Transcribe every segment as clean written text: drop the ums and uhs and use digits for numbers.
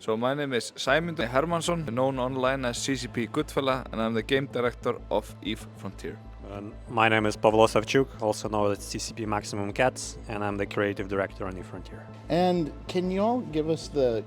So my name is Sæmundur Hermansson, known online as CCP Goodfella, and I'm the game director of EVE Frontier. And my name is Pavlo Savchuk, also known as CCP Maximum Cats, and I'm the creative director on EVE Frontier. And can you all give us the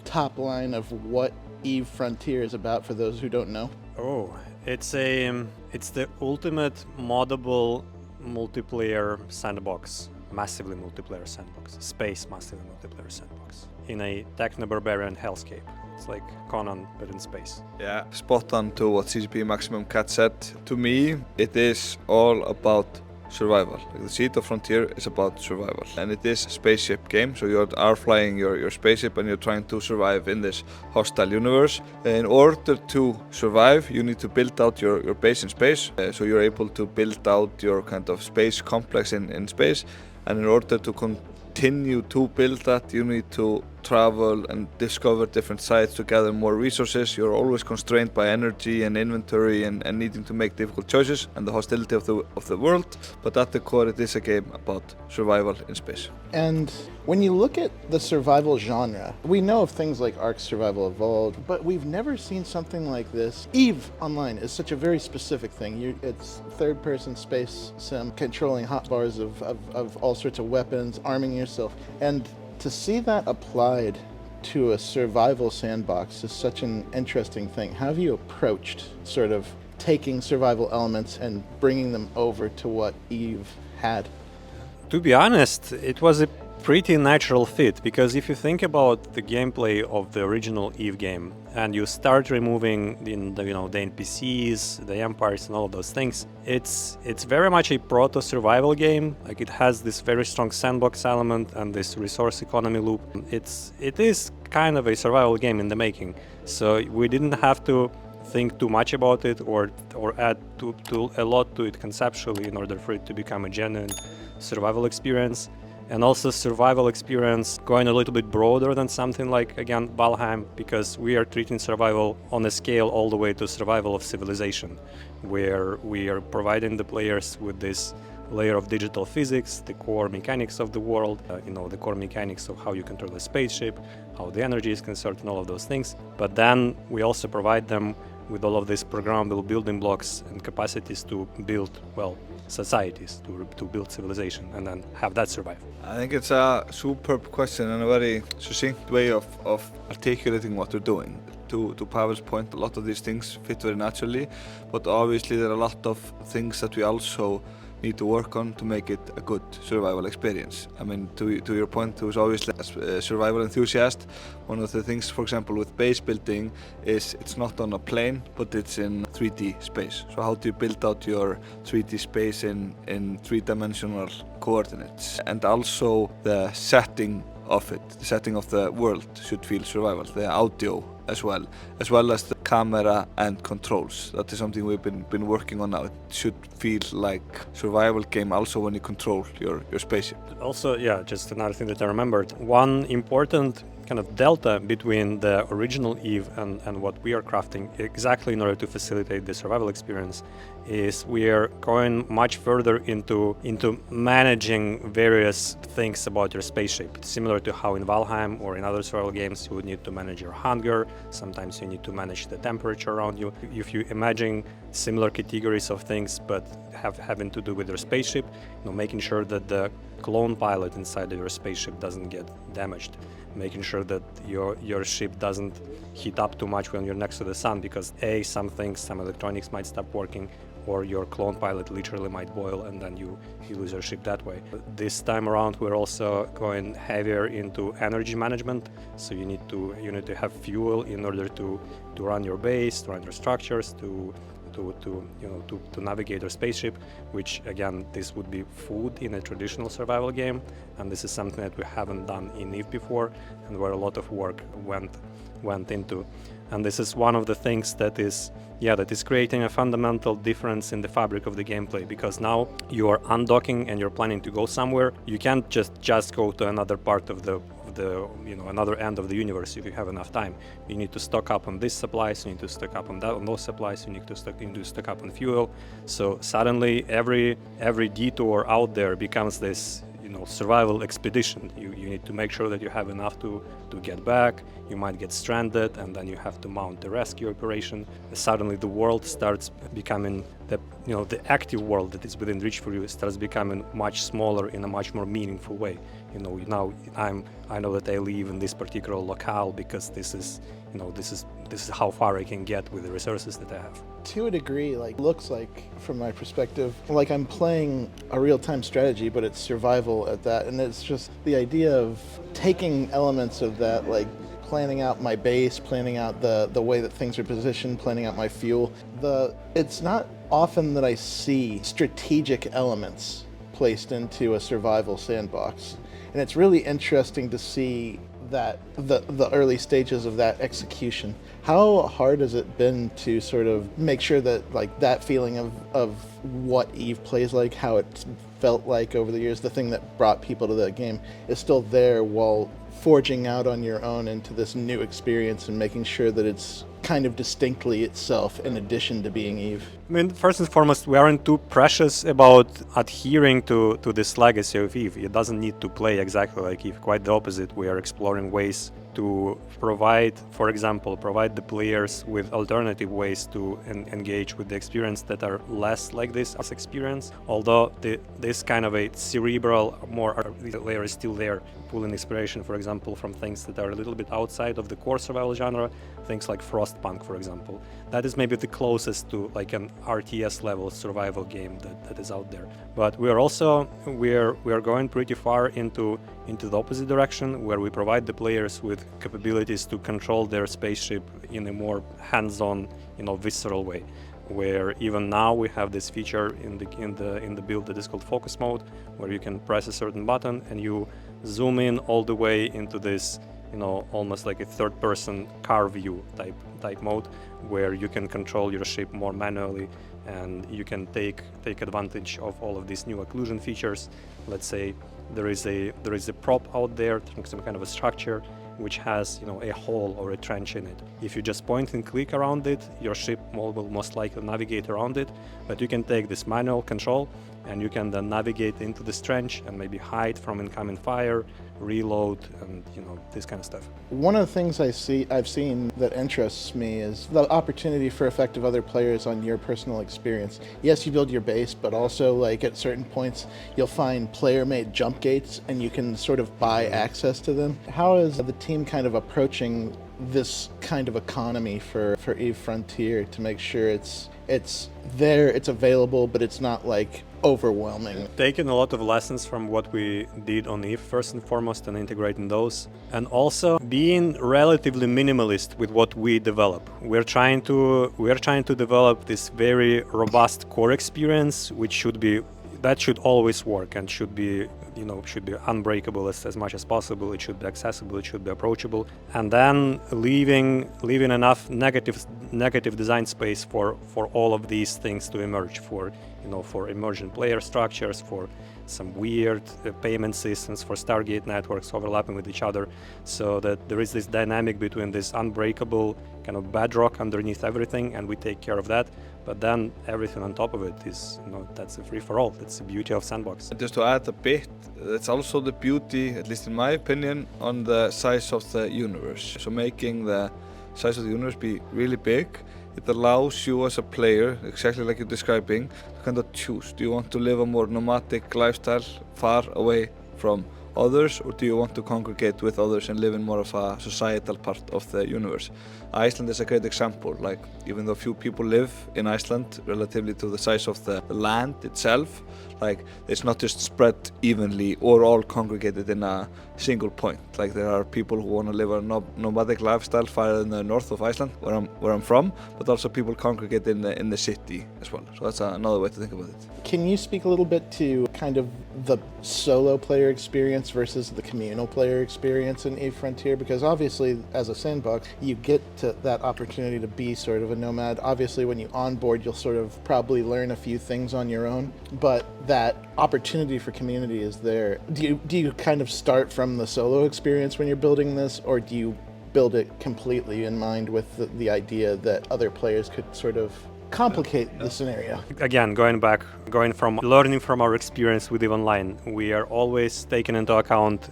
top line of what EVE Frontier is about for those who don't know? Oh, it's the ultimate moddable multiplayer sandbox, massively multiplayer sandbox, space massively multiplayer sandbox in a techno-barbarian hellscape. It's like Conan, but in space. Yeah, spot on to what CCP Maximum Cat said. To me, it is all about survival. Like the Seed of Frontier is about survival, and it is a spaceship game, so you are flying your spaceship and you're trying to survive in this hostile universe. In order to survive, you need to build out your base in space, so you're able to build out your kind of space complex in space, and in order to continue to build that, you need to travel and discover different sites to gather more resources. You're always constrained by energy and inventory and needing to make difficult choices and the hostility of the world, but at the core it is a game about survival in space. And when you look at the survival genre, we know of things like Ark Survival Evolved, but we've never seen something like this. EVE Online is such a very specific thing. It's third-person space sim, controlling hotbars of all sorts of weapons, arming yourself, and to see that applied to a survival sandbox is such an interesting thing. How have you approached sort of taking survival elements and bringing them over to what EVE had? To be honest, it was a pretty natural fit, because if you think about the gameplay of the original EVE game and you start removing the NPCs, the empires and all of those things, it's very much a proto-survival game. Like, it has this very strong sandbox element and this resource economy loop. It is kind of a survival game in the making, so we didn't have to think too much about it or add a lot to it conceptually in order for it to become a genuine survival experience. And also survival experience going a little bit broader than something like, again, Valheim, because we are treating survival on a scale all the way to survival of civilization, where we are providing the players with this layer of digital physics, the core mechanics of the world, the core mechanics of how you control the spaceship, how the energy is conserved and all of those things. But then we also provide them with all of these programmable building blocks and capacities to build, societies, to build civilization and then have that survive. I think it's a superb question and a very succinct way of articulating what we're doing. To Pavel's point, a lot of these things fit very naturally, but obviously there are a lot of things that we also need to work on to make it a good survival experience. I mean, to your point, who's obviously a survival enthusiast, one of the things, for example, with base building is it's not on a plane, but it's in 3D space. So how do you build out your 3D space in three-dimensional coordinates? And also the setting of it, the setting of the world should feel survival, the audio as well as the camera and controls. That is something we've been working on now. It should feel like survival game also when you control your spaceship. Also, just another thing that I remembered, one important kind of delta between the original EVE and what we are crafting exactly in order to facilitate the survival experience is we are going much further into managing various things about your spaceship. It's similar to how in Valheim or in other survival games you would need to manage your hunger, sometimes you need to manage the temperature around you. If you imagine similar categories of things but having to do with your spaceship, making sure that the clone pilot inside of your spaceship doesn't get damaged, making sure that your ship doesn't heat up too much when you're next to the sun, because some electronics might stop working, or your clone pilot literally might boil and then you lose your ship that way. This time around we're also going heavier into energy management, so you need to have fuel in order to run your base, to run your structures, to navigate your spaceship, which again, this would be food in a traditional survival game, and this is something that we haven't done in EVE before and where a lot of work went into. And this is one of the things that is creating a fundamental difference in the fabric of the gameplay, because now you are undocking and you're planning to go somewhere. You can't just go to another part of another end of the universe if you have enough time. You need to stock up on these supplies, you need to stock up on those supplies, you need to stock up on fuel. So suddenly every detour out there becomes this survival expedition. You need to make sure that you have enough to get back. You might get stranded, and then you have to mount a rescue operation. Suddenly the world starts becoming the active world that is within reach for you starts becoming much smaller in a much more meaningful way. Now I know that I live in this particular locale because this is how far I can get with the resources that I have. To a degree, looks like, from my perspective, like I'm playing a real-time strategy, but it's survival at that. And it's just the idea of taking elements of that, like planning out my base, planning out the way that things are positioned, planning out my fuel. It's not often that I see strategic elements placed into a survival sandbox. And it's really interesting to see that the early stages of that execution. How hard has it been to sort of make sure that that feeling of what EVE plays like, how it felt like over the years, the thing that brought people to that game, is still there while forging out on your own into this new experience and making sure that it's kind of distinctly itself in addition to being EVE? I mean, first and foremost, we aren't too precious about adhering to this legacy of EVE. It doesn't need to play exactly like EVE. Quite the opposite. We are exploring ways to provide the players with alternative ways to engage with the experience that are less like this as experience. Although this kind of a cerebral, more layer is still there, pulling inspiration, for example, from things that are a little bit outside of the core survival genre, things like Frostpunk, for example. That is maybe the closest to like an RTS level survival game that is out there. But we are going pretty far into the opposite direction, where we provide the players with capabilities to control their spaceship in a more hands-on, visceral way. Where even now we have this feature in the build that is called focus mode, where you can press a certain button and you zoom in all the way into this, almost like a third-person car view type mode, where you can control your ship more manually, and you can take advantage of all of these new occlusion features. Let's say there is a prop out there, some kind of a structure which has a hole or a trench in it. If you just point and click around it, your ship will most likely navigate around it, but you can take this manual control and you can then navigate into this trench and maybe hide from incoming fire, reload, and this kind of stuff. One of the things I've seen that interests me is the opportunity for effective other players on your personal experience. Yes, you build your base, but also at certain points you'll find player-made jump gates and you can sort of buy access to them. How is the team kind of approaching this kind of economy for EVE Frontier to make sure it's there, it's available, but it's not overwhelming? Taking a lot of lessons from what we did on EVE first and foremost and integrating those, and also being relatively minimalist with what we develop. We're trying to develop this very robust core experience, which should always work and should be unbreakable as much as possible. It should be accessible, it should be approachable, and then leaving enough negative design space for all of these things to emerge, for emergent player structures, for some weird payment systems, for Stargate networks overlapping with each other, so that there is this dynamic between this unbreakable kind of bedrock underneath everything, and we take care of that. But then everything on top of it is, that's a free-for-all. That's the beauty of Sandbox. Just to add a bit, that's also the beauty, at least in my opinion, on the size of the universe. So making the size of the universe be really big, it allows you as a player, exactly like you're describing, to kind of choose. Do you want to live a more nomadic lifestyle far away from others, or do you want to congregate with others and live in more of a societal part of the universe? Iceland is a great example. Even though few people live in Iceland relatively to the size of the land itself, it's not just spread evenly or all congregated in a single point. There are people who want to live a nomadic lifestyle far in the north of Iceland, where I'm from, but also people congregate in the city as well. So that's another way to think about it. Can you speak a little bit to kind of the solo player experience versus the communal player experience in EVE Frontier? Because obviously, as a sandbox, you get to that opportunity to be sort of a nomad. Obviously, when you onboard, you'll sort of probably learn a few things on your own, but that opportunity for community is there. Do you kind of start from the solo experience when you're building this, or do you build it completely in mind with the idea that other players could sort of complicate the scenario. Again, going from learning from our experience with EVE Online, we are always taking into account,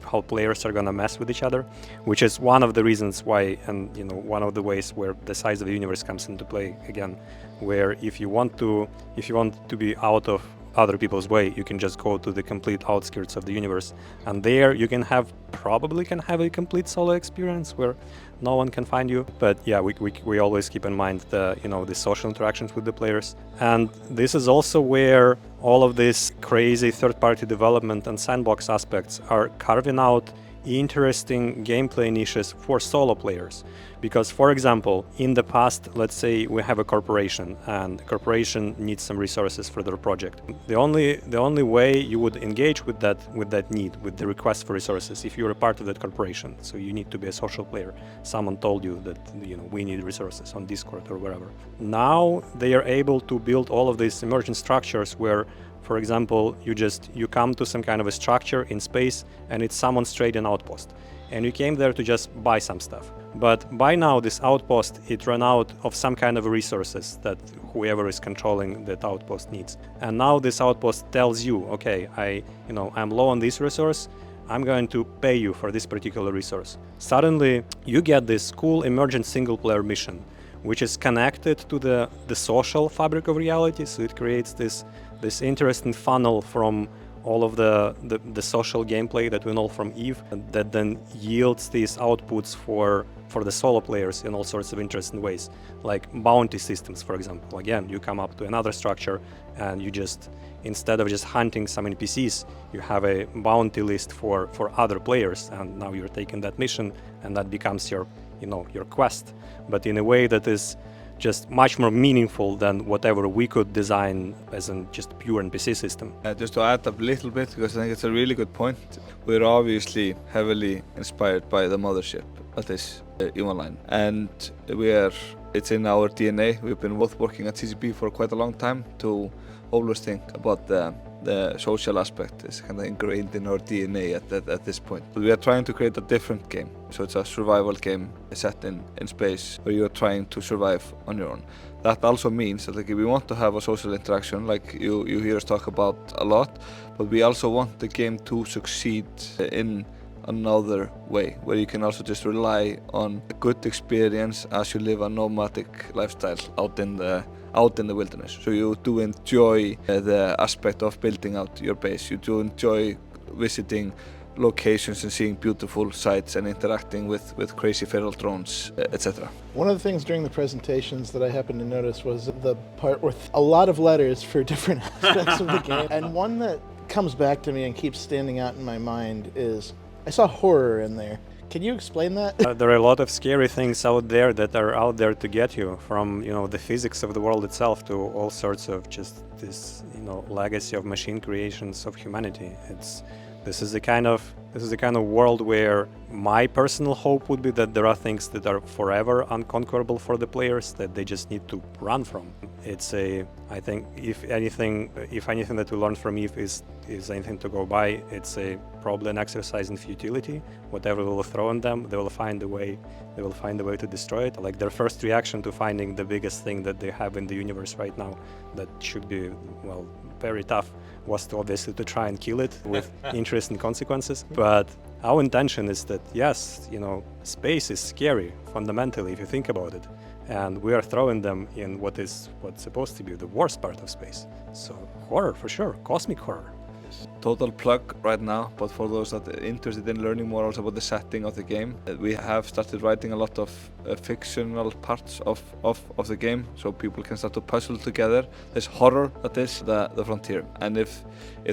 how players are gonna mess with each other, which is one of the reasons why, and one of the ways where the size of the universe comes into play again, where if you want to be out of other people's way, you can just go to the complete outskirts of the universe, and there you can have a complete solo experience where no one can find you. But yeah, we always keep in mind the social interactions with the players, and this is also where all of this crazy third-party development and sandbox aspects are carving out interesting gameplay niches for solo players. Because, for example, in the past, let's say we have a corporation, and the corporation needs some resources for their project. The only way you would engage with that need, with the request for resources, if you're a part of that corporation. So you need to be a social player. Someone told you that we need resources on Discord or wherever. Now they are able to build all of these emergent structures where, for example, you come to some kind of a structure in space, and it's someone's trading outpost, and you came there to just buy some stuff. But by now, this outpost, it ran out of some kind of resources that whoever is controlling that outpost needs. And now this outpost tells you, okay, I'm low on this resource, I'm going to pay you for this particular resource. Suddenly, you get this cool emergent single-player mission, which is connected to the social fabric of reality. So it creates this interesting funnel from all of the social gameplay that we know from EVE, that then yields these outputs for the solo players in all sorts of interesting ways, like bounty systems, for example. Again, you come up to another structure, and you just, instead of just hunting some NPCs, you have a bounty list for other players, and now you're taking that mission, and that becomes your quest, but in a way that is just much more meaningful than whatever we could design as a just pure NPC system. Just to add up a little bit, because I think it's a really good point, we're obviously heavily inspired by the mothership of this EVE Online, and it's in our DNA. We've been both working at CCP for quite a long time to always think about the social aspect. Is kind of ingrained in our DNA at this point. But we are trying to create a different game. So it's a survival game set in space where you are trying to survive on your own. That also means that we want to have a social interaction, like you hear us talk about a lot, but we also want the game to succeed in another way, where you can also just rely on a good experience as you live a nomadic lifestyle out in the wilderness. So you do enjoy the aspect of building out your base. You do enjoy visiting locations and seeing beautiful sights and interacting with crazy feral drones, etc. One of the things during the presentations that I happened to notice was the part with a lot of letters for different aspects of the game. And one that comes back to me and keeps standing out in my mind is, I saw horror in there. Can you explain that? There are a lot of scary things out there that are out there to get you, from the physics of the world itself to all sorts of just this legacy of machine creations of humanity. This is the kind of world where my personal hope would be that there are things that are forever unconquerable for the players that they just need to run from. I think if anything that we learned from EVE is anything to go by, it's probably an exercise in futility. Whatever we will throw on them, they will find a way to destroy it. Like their first reaction to finding the biggest thing that they have in the universe right now that should be, very tough, was obviously to try and kill it with interesting consequences. But our intention is that, yes, space is scary fundamentally if you think about it, and we are throwing them in what's supposed to be the worst part of space. So horror, for sure, cosmic horror. Total plug right now, but for those that are interested in learning more also about the setting of the game, we have started writing a lot of fictional parts of the game, so people can start to puzzle together this horror that is the frontier. And if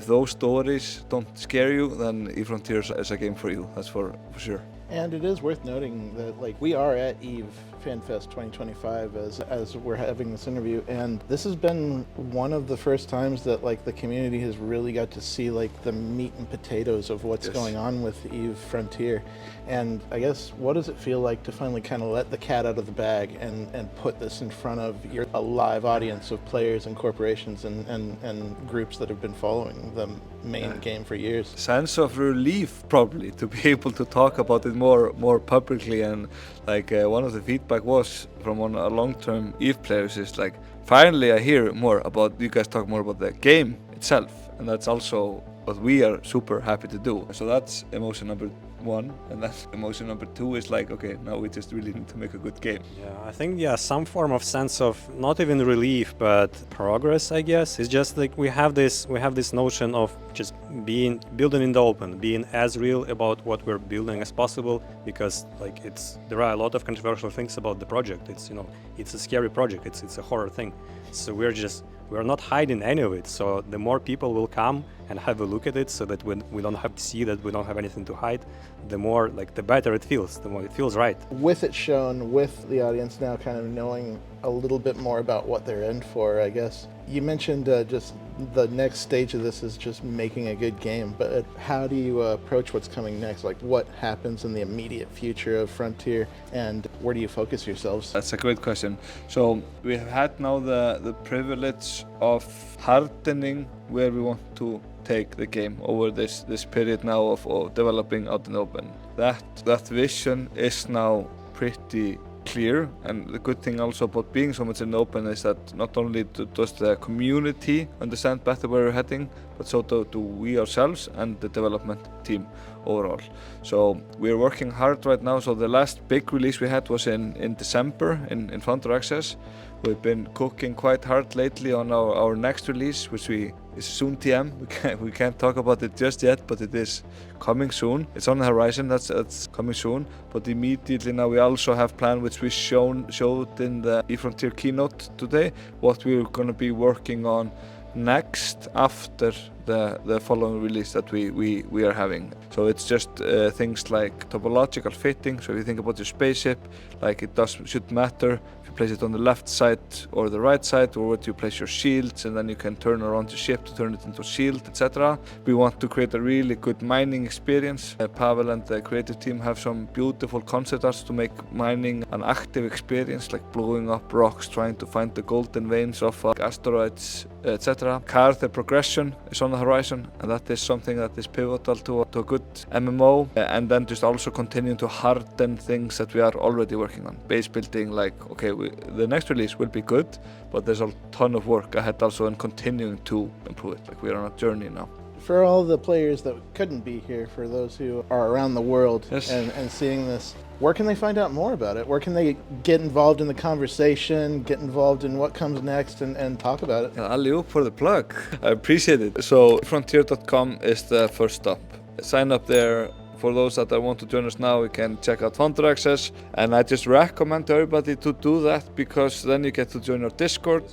those stories don't scare you, then EVE Frontier is a game for you, that's for sure. And it is worth noting that we are at EVE Fanfest 2025 as we're having this interview, and this has been one of the first times that the community has really got to see the meat and potatoes of what's going on with EVE Frontier. And I guess, what does it feel like to finally kind of let the cat out of the bag and put this in front of a live audience of players and corporations and groups that have been following the main game for years? Sense of relief, probably, to be able to talk about it more publicly, and like one of the feedback was from one of our long-term EVE players is like, finally I hear more about you guys talk more about the game itself, and that's also what we are super happy to do. So that's emotion number one, and then emotion number two is like, okay, now we just really need to make a good game. Yeah, I think some form of sense of not even relief but progress, I guess. It's just like we have this notion of just building in the open, being as real about what we're building as possible, because like there are a lot of controversial things about the project. It's a scary project, it's a horror thing. So we're not hiding any of it. So the more people will come and have a look at it, so that we don't have to see that we don't have anything to hide, the more the better it feels, the more it feels right. With it shown, with the audience now kind of knowing a little bit more about what they're in for, I guess. You mentioned just the next stage of this is just making a good game, but how do you approach what's coming next? Like what happens in the immediate future of Frontier, and where do you focus yourselves? That's a great question. So we have had now the privilege of hardening where we want to take the game over this period now of developing out in the open. That vision is now pretty clear, and the good thing also about being so much in the open is that not only does the community understand better where we're heading, but so do we ourselves and the development team overall. So we're working hard right now. So the last big release we had was in December in Founder Access. We've been cooking quite hard lately on our next release, which is soon TM. We can't talk about it just yet, but it is coming soon. It's on the horizon, that's coming soon. But immediately now we also have planned, which we showed in the EVE Frontier keynote today, what we're going to be working on next after the following release that we are having. So it's just things like topological fitting. So if you think about your spaceship, like it should matter if you place it on the left side or the right side, or where do you place your shields, and then you can turn around your ship to turn it into a shield, etc. We want to create a really good mining experience. Pavel and the creative team have some beautiful concept arts to make mining an active experience, like blowing up rocks, trying to find the golden veins of asteroids, etc. Character progression is on the horizon, and that is something that is pivotal to a good MMO, and then just also continuing to harden things that we are already working on. Base building, like, okay, the next release will be good, but there's a ton of work ahead also in continuing to improve it. Like, we're on a journey now. For all the players that couldn't be here, for those who are around the world, yes, and seeing this, where can they find out more about it? Where can they get involved in the conversation, get involved in what comes next, and talk about it? Yeah, alley-oop for the plug. I appreciate it. So frontier.com is the first stop. Sign up there. For those that want to join us now, you can check out Founder Access, and I just recommend to everybody to do that, because then you get to join our Discord,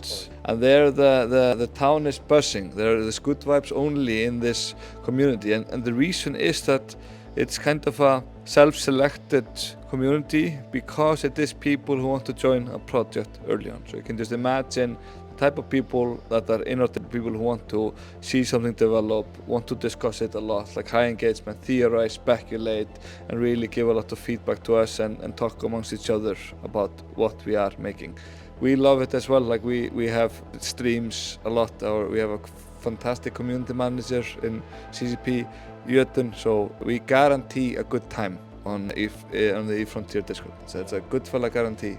and there the town is buzzing. There's good vibes only in this community, and the reason is that it's kind of a self-selected community, because it is people who want to join a project early on. So you can just imagine type of people that are innovative, people who want to see something develop, want to discuss it a lot, like high engagement, theorize, speculate, and really give a lot of feedback to us and talk amongst each other about what we are making. We love it as well. Like we have streams a lot, or we have a fantastic community manager in CCP, Jötun, so we guarantee a good time on the EVE Frontier Discord. So it's a good fella guarantee.